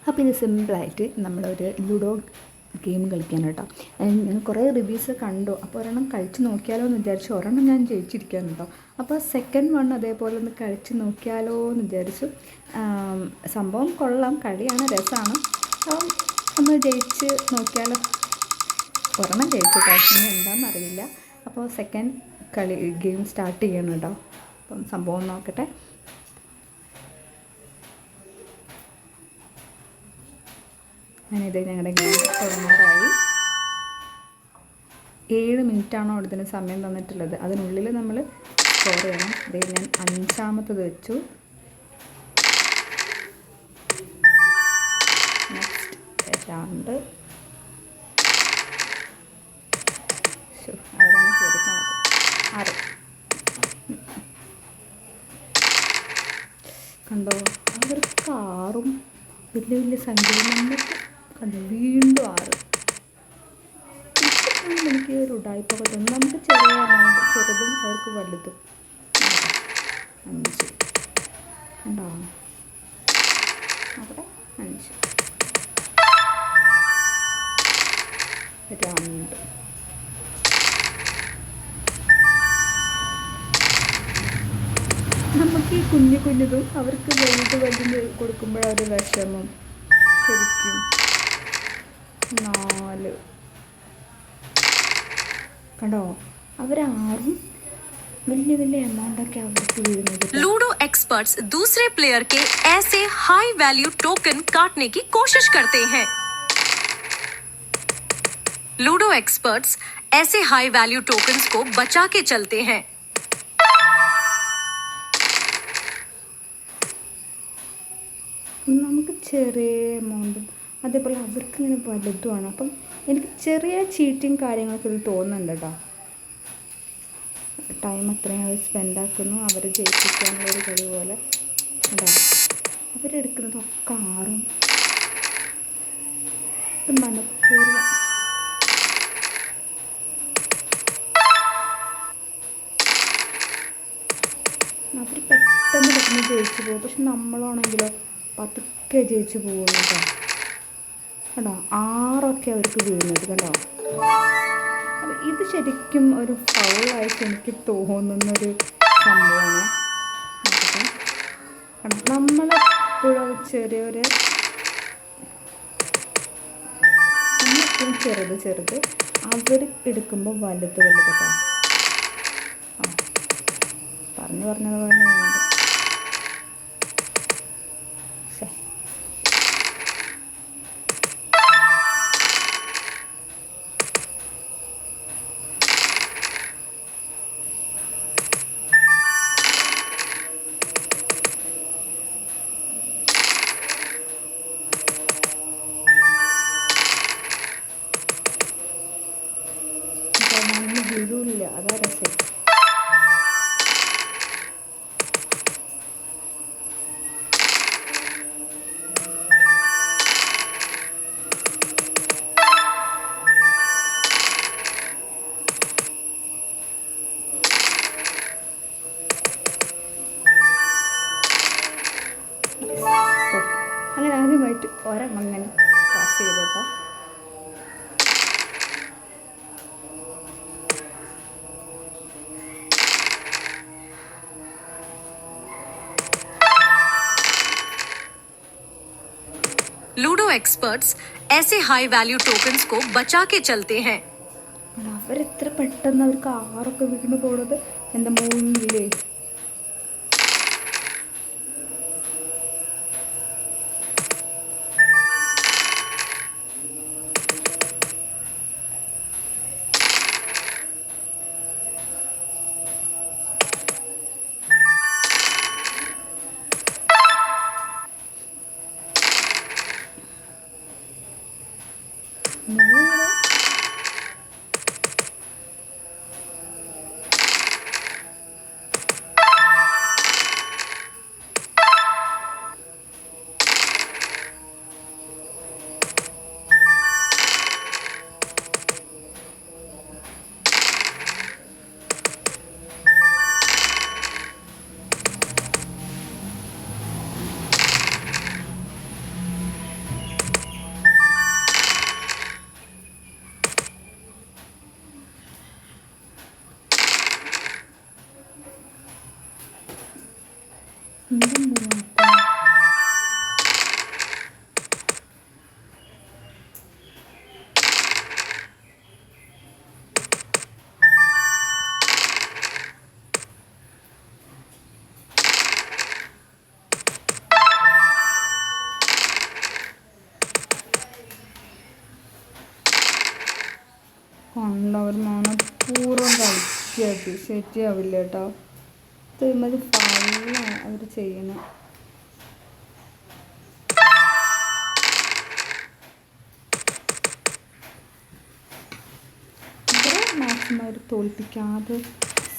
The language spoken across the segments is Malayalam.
അപ്പോൾ ഇത് സിമ്പിളായിട്ട് നമ്മളൊരു ലുഡോ ഗെയിം കളിക്കാൻ കേട്ടോ. ഞാൻ കുറേ റിവ്യൂസ് കണ്ടു. അപ്പോൾ ഒരെണ്ണം കളിച്ച് നോക്കിയാലോ എന്ന് വിചാരിച്ചു. ഒരെണ്ണം ഞാൻ ജയിച്ചിരിക്കുകയാണ് കേട്ടോ. അപ്പോൾ സെക്കൻഡ് വൺ അതേപോലെ ഒന്ന് കളിച്ച് നോക്കിയാലോ എന്ന് വിചാരിച്ചു. സംഭവം കൊള്ളാം, കളിയാണ്, രസമാണ്. അപ്പം ഒന്ന് ജയിച്ച് നോക്കിയാലോ. ഒരെണ്ണം ജയിച്ചു, പക്ഷേ എന്താണെന്നറിയില്ല. അപ്പോൾ സെക്കൻഡ് ഗെയിം സ്റ്റാർട്ട് ചെയ്യണം കേട്ടോ. അപ്പം സംഭവം നോക്കട്ടെ. ഞാനിത് ഞങ്ങളുടെ ഗെയിം തുടങ്ങാറായി. 7 മിനിറ്റാണോ ഇതിന് സമയം തന്നിട്ടുള്ളത്. അതിനുള്ളിൽ നമ്മൾ സ്കോർ ചെയ്യണം. ഇത് ഞാൻ 5ാമത്തത് വെച്ചു. നെക്സ്റ്റ് 2. അവരാണ് കയറിക്കുന്നത്. 6. കണ്ടോ, അവർക്ക് 6ഉം വലിയ വലിയ സംഖ്യയും നമുക്ക് കണ്ടു. വീണ്ടും 6. എനിക്ക് ഒരു ഉടായ്പൊക്കെ തോന്നും. നമുക്ക് ചെറിയ എമൗണ്ട്, ചെറുതും അവർക്ക് വലുതും. 5 കണ്ടോ, അവിടെ 5. 2. നമുക്ക് ഈ കുഞ്ഞു കുഞ്ഞതും അവർക്ക് വലുത് കൊടുക്കുമ്പോഴൊരു വിഷമം ശരിക്കും. 4 കണ്ടോ, അവർ6ഉം വലിയ വലിയ എമൗണ്ടൊക്കെ അവർക്ക് വീഴുന്നത്. लूडो एक्सपर्ट्स दूसरे प्लेयर के ऐसे हाई वैल्यू टोकन काटने की कोशिश करते हैं. लूडो एक्सपर्ट्स ऐसे हाई वैल्यू टोकन्स को बचा के चलते हैं. നമുക്ക് ചെറിയ എമൗണ്ടും അതേപോലെ അവർക്ക് ഇങ്ങനെ വലുതുമാണ്. അപ്പം എനിക്ക് ചെറിയ ചീറ്റിങ് കാര്യങ്ങളൊക്കെ ഇത് തോന്നുന്നുണ്ട് കേട്ടോ. ടൈം അത്രയും അവർ സ്പെൻഡാക്കുന്നു, അവർ ജയിപ്പിക്കാനുള്ളൊരു കളി പോലെ. അതാ അവരെടുക്കുന്നതൊക്കെ 6ഉം. ഇത് മനഃപൂർവ്വം. അവർ പെട്ടെന്ന് ജയിച്ചു പോകും. പക്ഷെ നമ്മളാണെങ്കിലോ പതുക്കെ ജയിച്ചു പോകുന്നു കേട്ടോ. കണ്ടോ, 6ഒക്കെ അവർക്ക് വീഴുന്നത് കണ്ടോ. അപ്പം ഇത് ശരിക്കും ഒരു ഫൗളായിട്ട് എനിക്ക് തോന്നുന്നൊരു സംഭവമാണ്. കണ്ടോ, നമ്മളെപ്പോഴും ചെറിയൊരു നമ്മളെപ്പോഴും ചെറുത് അവർ എടുക്കുമ്പോൾ വലുത് കേട്ടോ. പറഞ്ഞത് പോലെ വീഴൂല്ല. അതാ രസം. അങ്ങനെ ആദ്യമായിട്ട് ഒരെണ്ണം ഞാൻ പാസ് ചെയ്തു കേട്ടോ. लूडो एक्सपर्ट्स ऐसे हाई वैल्यू टोकन्स को बचा के चलते हैं. അവരെത്ര പെട്ടെന്ന് അവർക്ക് 6ഒക്കെ വീണ് പോകുന്നത് എൻ്റെ മുന്നിലേ. എന്തെങ്കിലും മാറ്റാം. കണ്ടവർ മനഃപൂർവ്വം കളിച്ചത് ശരിയാവില്ല കേട്ടോ. ഇത് ഫള്ളാണ് അവർ ചെയ്യുന്നത്. ഇവരെ മാക്സിമം അവർ തോൽപ്പിക്കാതെ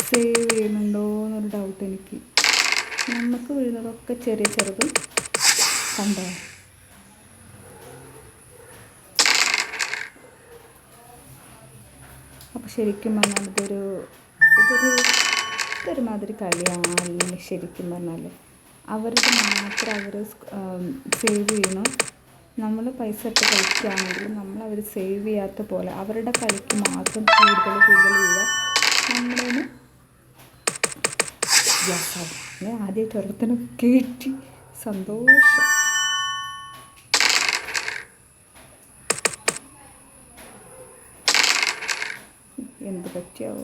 സേവ് ചെയ്യുന്നുണ്ടോ എന്നൊരു ഡൗട്ട് എനിക്ക്. നമുക്ക് വീഴുന്നതൊക്കെ ചെറിയ ചെറുതും കണ്ടോ. അപ്പോൾ ശരിക്കും പറഞ്ഞാൽ ഇതൊരുമാതിരി കളിയാണ് ശരിക്കും പറഞ്ഞാൽ. അവർക്ക് മാത്രം അവർ സേവ് ചെയ്യണം. നമ്മൾ പൈസ ഇട്ട് കളിക്കുകയാണെങ്കിൽ അവർ സേവ് ചെയ്യാത്ത പോലെ അവരുടെ കളിക്ക് മാത്രം കൂടുതൽ വീഴുക. നമ്മളതിന് ഞാൻ ആദ്യമായിട്ട് ഓരോരുത്തരും കേട്ടി സന്തോഷം. എന്ത് പറ്റിയാവോ.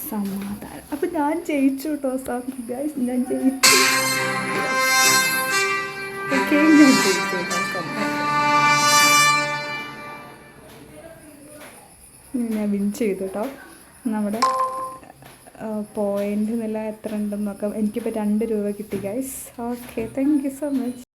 സമാധാനം. അപ്പം ഞാൻ ജയിച്ചു കേട്ടോ. ഗൈസ് ഞാൻ ജയിച്ചു. ഓക്കെ ഞാൻ ജയിച്ചു കേട്ടോ. ഞാൻ വിൻ ചെയ്തു കേട്ടോ. നമ്മുടെ പോയിൻ്റ് നില എത്ര ഉണ്ടെന്നൊക്കെ എനിക്കിപ്പോൾ 2 രൂപ കിട്ടി guys. Okay thank you so much.